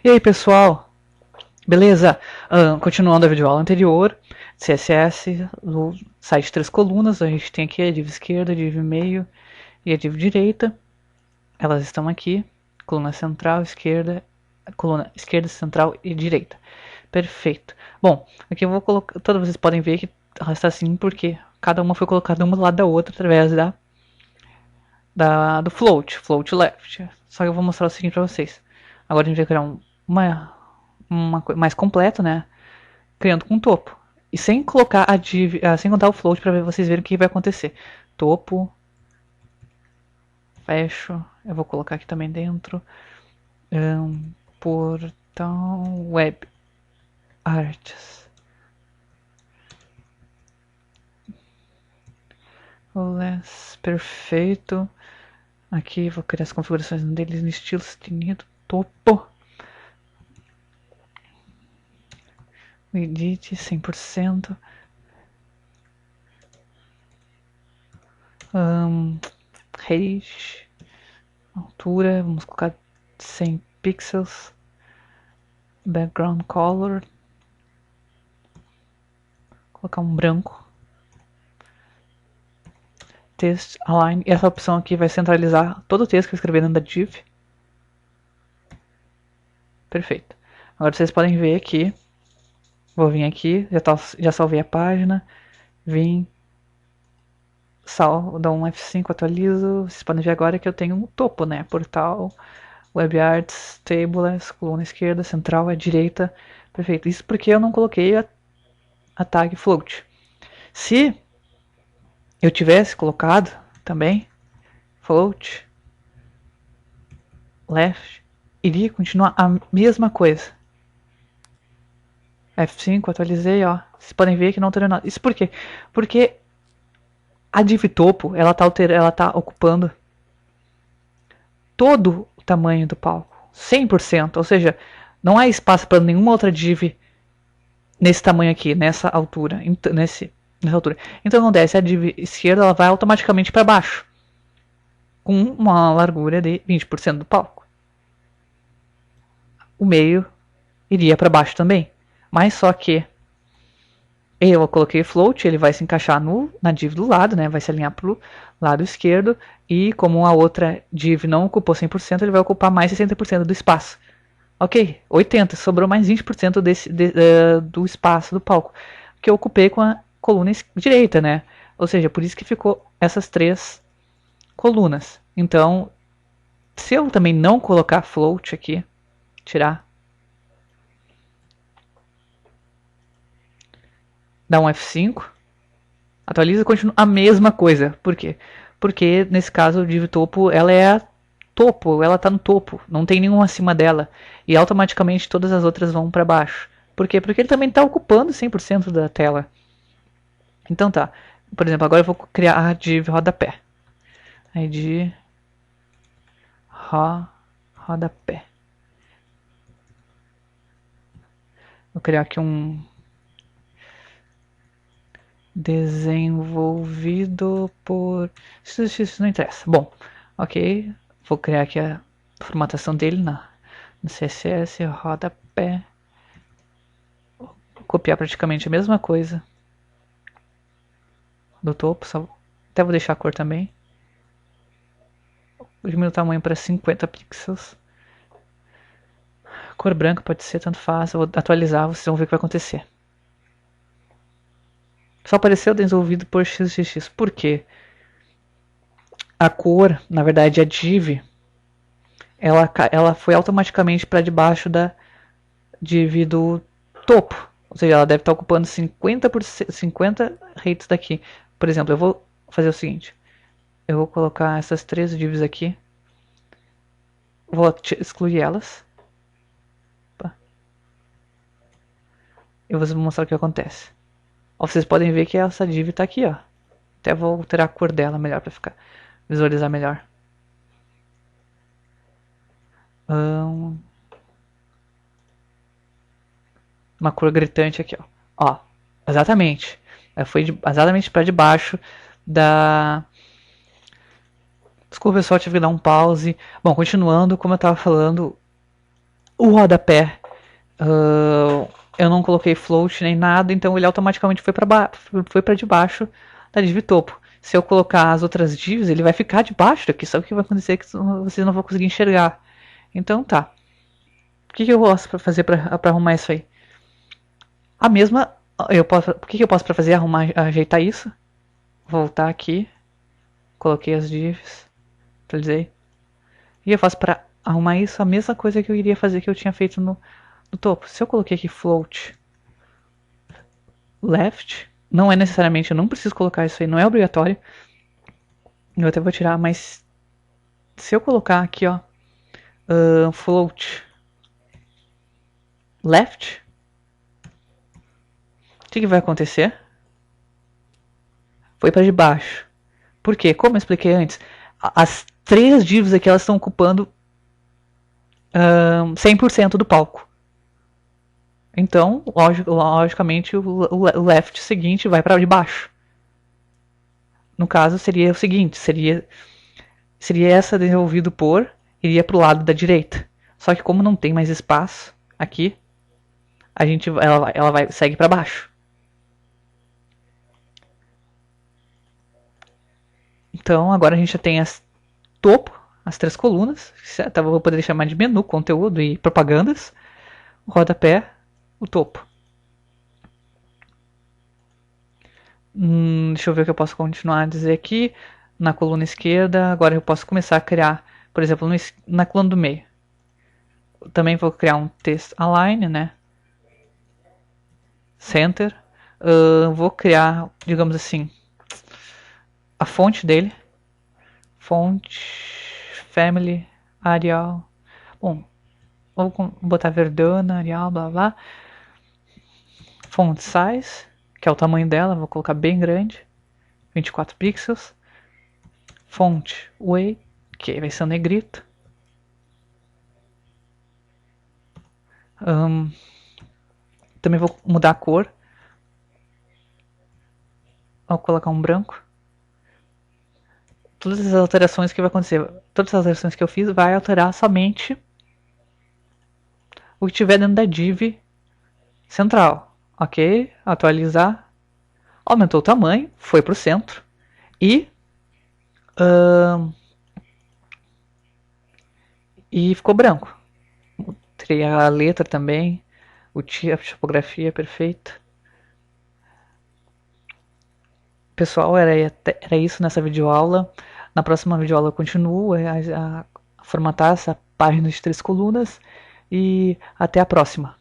E aí, pessoal? Beleza? Continuando a videoaula anterior, CSS, no site três colunas, a gente tem aqui a div esquerda, a div meio e a div direita. Elas estão aqui, coluna central, esquerda, coluna esquerda, central e direita. Perfeito. Bom, aqui eu vou colocar, todos vocês podem ver que ela está assim porque cada uma foi colocada uma do lado da outra através do float left. Só que eu vou mostrar o seguinte para vocês. Agora a gente vai criar uma coisa mais completa, né? Criando com topo. E sem colocar a div, sem contar o float para vocês verem o que vai acontecer. Topo, fecho, eu vou colocar aqui também dentro. Portal web arts. Perfeito. Aqui vou criar as configurações deles no estilo definido. Topo. Edit 100%. Height, altura, vamos colocar 100 pixels. Background color, colocar um branco. Text align, e essa opção aqui vai centralizar todo o texto que eu escrevi dentro da div. Perfeito. Agora vocês podem ver que vou vir aqui, já salvei a página, vim, dá um F5, atualizo. Vocês podem ver agora que eu tenho um topo, né? Portal, web arts, tables, coluna esquerda, central, direita. Perfeito. Isso porque eu não coloquei a tag float. Se eu tivesse colocado também float left, iria continuar a mesma coisa. F5, atualizei, ó. Vocês podem ver que não alterou nada. Isso por quê? Porque a div topo, ela tá ocupando todo o tamanho do palco. 100%. Ou seja, não há espaço para nenhuma outra div nesse tamanho aqui, nessa altura. Nessa altura. Então acontece, a div esquerda ela vai automaticamente para baixo. Com uma largura de 20% do palco. O meio iria para baixo também. Mas só que eu coloquei float, ele vai se encaixar na div do lado, né? Vai se alinhar para o lado esquerdo. E como a outra div não ocupou 100%, ele vai ocupar mais 60% do espaço. Ok, 80%, sobrou mais 20% do espaço do palco. Que eu ocupei com a coluna direita, né? Ou seja, por isso que ficou essas três colunas. Então, se eu também não colocar float aqui, tirar, dá um F5, atualiza e continua a mesma coisa. Por quê? Porque nesse caso o div topo, ela é a topo, ela está no topo, não tem nenhum acima dela. E automaticamente todas as outras vão para baixo. Por quê? Porque ele também está ocupando 100% da tela. Então tá, por exemplo, agora eu vou criar a div rodapé. ID rodapé. Vou criar aqui um desenvolvido por... Isso não interessa. Bom, ok. Vou criar aqui a formatação dele no CSS, rodapé. Vou copiar praticamente a mesma coisa do topo. Até vou deixar a cor também. Vou diminuir o tamanho para 50 pixels. Cor branca pode ser, tanto faz. Eu vou atualizar, vocês vão ver o que vai acontecer. Só apareceu desenvolvido por XXX. Por quê? A cor, na verdade, a div, ela foi automaticamente para debaixo da div do topo. Ou seja, ela deve estar ocupando 50 rates daqui. Por exemplo, eu vou fazer o seguinte. Eu vou colocar essas três divs aqui. Vou excluir elas. Eu vou mostrar o que acontece. Ó, vocês podem ver que essa div está aqui, ó. Até vou alterar a cor dela melhor para ficar visualizar melhor. Uma cor gritante aqui, ó. Ó, exatamente. Ela foi exatamente para debaixo da... Desculpa pessoal, tive que dar um pause. Bom, continuando, como eu estava falando, O rodapé, eu não coloquei float nem nada, então ele automaticamente foi para debaixo da div topo. Se eu colocar as outras divs, ele vai ficar debaixo daqui, só que o que vai acontecer é que vocês não vão conseguir enxergar. Então tá. O que eu posso fazer para arrumar isso aí? A mesma, o que eu posso para fazer? Ajeitar isso. Voltar aqui. Coloquei as divs. Atualizei. E eu faço para arrumar isso a mesma coisa que eu iria fazer que eu tinha feito no topo. Se eu coloquei aqui float left, não é necessariamente, eu não preciso colocar isso aí, não é obrigatório. Eu até vou tirar, mas se eu colocar aqui, ó, float left, o que vai acontecer? Foi para debaixo. Por quê? Como eu expliquei antes, as três divs aqui elas estão ocupando 100% do palco. Então, logicamente, o left seguinte vai para debaixo. No caso, seria o seguinte, seria essa desenvolvido por, iria para o lado da direita. Só que como não tem mais espaço aqui, ela segue para baixo. Então, agora a gente já tem topo, as três colunas, certo? Vou poder chamar de menu, conteúdo e propagandas, o rodapé, o topo. Deixa eu ver o que eu posso continuar a dizer aqui. Na coluna esquerda, agora eu posso começar a criar, por exemplo, na coluna do meio. Também vou criar um text align, né? Center. Vou criar, digamos assim, a fonte dele. Fonte, family, Arial. Bom, vou botar Verdana, Arial, blá blá. Font size, que é o tamanho dela, vou colocar bem grande, 24 pixels. Font weight, que vai ser um negrito. Também vou mudar a cor. Vou colocar um branco. Todas as alterações que vai acontecer, todas as alterações que eu fiz vai alterar somente o que tiver dentro da div central. Ok? Atualizar. Aumentou o tamanho, foi para o centro. E ficou branco. Tirei a letra também. A tipografia perfeita. Pessoal, era isso nessa videoaula. Na próxima videoaula eu continuo a formatar essa página de 3 colunas. E até a próxima.